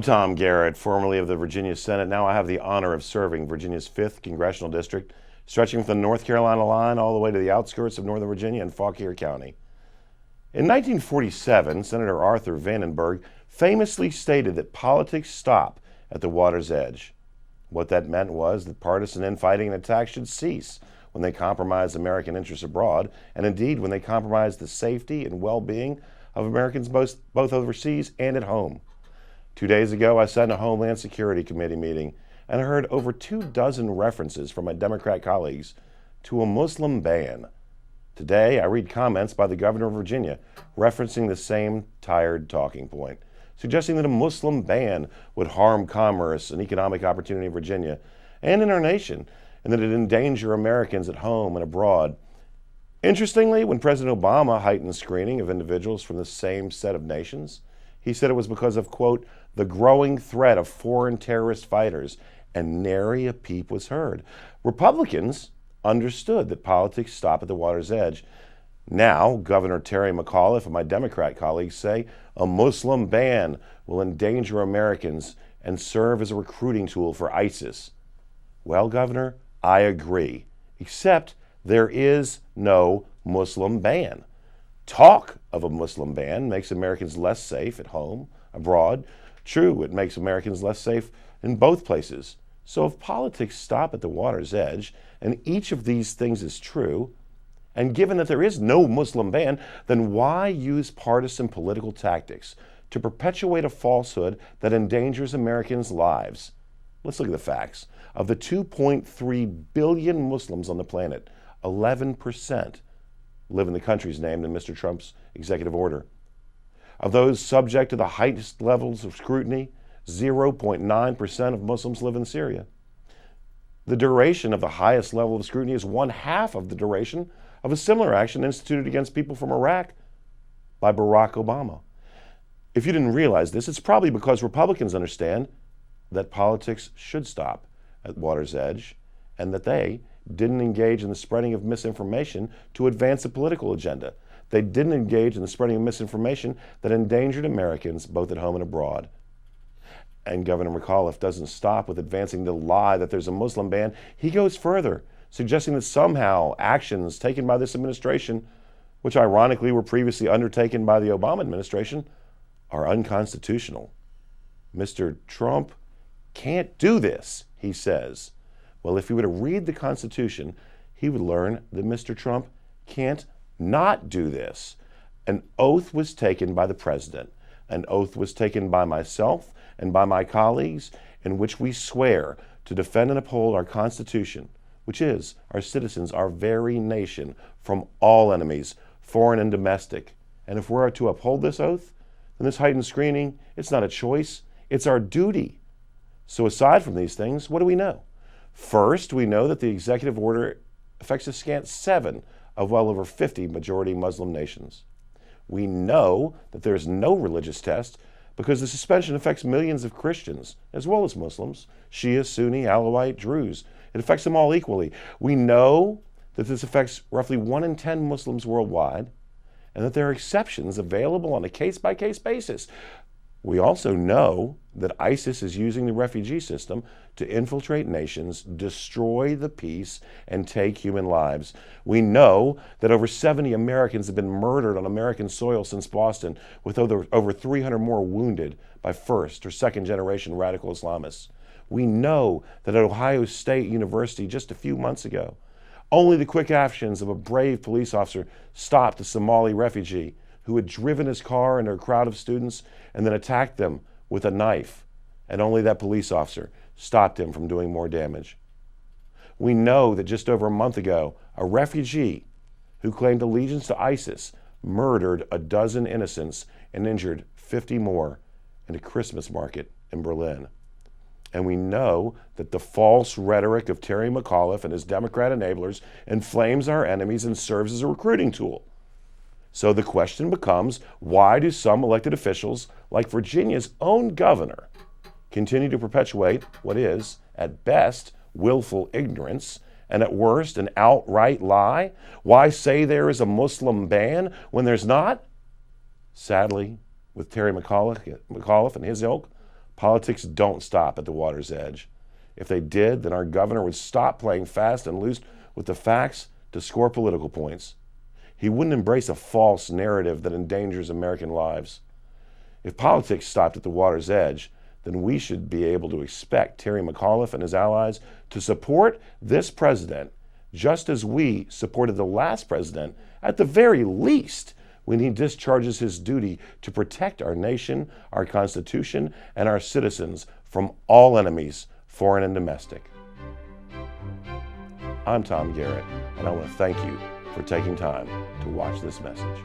I'm Tom Garrett, formerly of the Virginia Senate. Now I have the honor of serving Virginia's 5th Congressional District, stretching from the North Carolina line all the way to the outskirts of Northern Virginia and Fauquier County. In 1947, Senator Arthur Vandenberg famously stated that politics stop at the water's edge. What that meant was that partisan infighting and attacks should cease when they compromise American interests abroad, and indeed when they compromise the safety and well-being of Americans both overseas and at home. 2 days ago, I sat in a Homeland Security Committee meeting and I heard over 24 references from my Democrat colleagues to a Muslim ban. Today, I read comments by the governor of Virginia referencing the same tired talking point, suggesting that a Muslim ban would harm commerce and economic opportunity in Virginia and in our nation, and that it endanger Americans at home and abroad. Interestingly, when President Obama heightened screening of individuals from the same set of nations, he said it was because of, quote, the growing threat of foreign terrorist fighters, and nary a peep was heard. Republicans understood that politics stop at the water's edge. Now, Governor Terry McAuliffe and my Democrat colleagues say a Muslim ban will endanger Americans and serve as a recruiting tool for ISIS. Well, Governor, I agree, except there is no Muslim ban. Talk of a Muslim ban makes Americans less safe at home, abroad. True, it makes Americans less safe in both places. So if politics stop at the water's edge, and each of these things is true, and given that there is no Muslim ban, then why use partisan political tactics to perpetuate a falsehood that endangers Americans' lives? Let's look at the facts. Of the 2.3 billion Muslims on the planet, 11% live in the countries named in Mr. Trump's executive order. Of those subject to the highest levels of scrutiny, 0.9% of Muslims live in Syria. The duration of the highest level of scrutiny is 1/2 of the duration of a similar action instituted against people from Iraq by Barack Obama. If you didn't realize this, it's probably because Republicans understand that politics should stop at water's edge and that they didn't engage in the spreading of misinformation to advance a political agenda. They didn't engage in the spreading of misinformation that endangered Americans both at home and abroad. And Governor McAuliffe doesn't stop with advancing the lie that there's a Muslim ban. He goes further, suggesting that somehow actions taken by this administration, which ironically were previously undertaken by the Obama administration, are unconstitutional. Mr. Trump can't do this, he says. Well, if he were to read the Constitution, he would learn that Mr. Trump can't not do this. An oath was taken by the president. An oath was taken by myself and by my colleagues, in which we swear to defend and uphold our Constitution, which is our citizens, our very nation, from all enemies, foreign and domestic. And if we're to uphold this oath, then this heightened screening, it's not a choice, it's our duty. So aside from these things, what do we know? First, we know that the executive order affects a scant 7 of well over 50 majority Muslim nations. We know that there is no religious test because the suspension affects millions of Christians as well as Muslims, Shia, Sunni, Alawite, Druze. It affects them all equally. We know that this affects roughly 1 in 10 Muslims worldwide and that there are exceptions available on a case-by-case basis. We also know that ISIS is using the refugee system to infiltrate nations, destroy the peace, and take human lives. We know that over 70 Americans have been murdered on American soil since Boston, with over 300 more wounded by first or second generation radical Islamists. We know that at Ohio State University just a few months ago, only the quick actions of a brave police officer stopped a Somali refugee who had driven his car into a crowd of students and then attacked them with a knife, and only that police officer stopped him from doing more damage. We know that just over a month ago, a refugee who claimed allegiance to ISIS murdered a dozen innocents and injured 50 more in a Christmas market in Berlin. And we know that the false rhetoric of Terry McAuliffe and his Democrat enablers inflames our enemies and serves as a recruiting tool. So the question becomes, why do some elected officials, like Virginia's own governor, continue to perpetuate what is, at best, willful ignorance, and at worst, an outright lie? Why say there is a Muslim ban when there's not? Sadly, with Terry McAuliffe and his ilk, Politics don't stop at the water's edge. If they did, then our governor would stop playing fast and loose with the facts to score political points. He wouldn't embrace a false narrative that endangers American lives. If politics stopped at the water's edge, then we should be able to expect Terry McAuliffe and his allies to support this president just as we supported the last president, at the very least, when he discharges his duty to protect our nation, our Constitution, and our citizens from all enemies, foreign and domestic. I'm Tom Garrett, and I want to thank you for taking time to watch this message.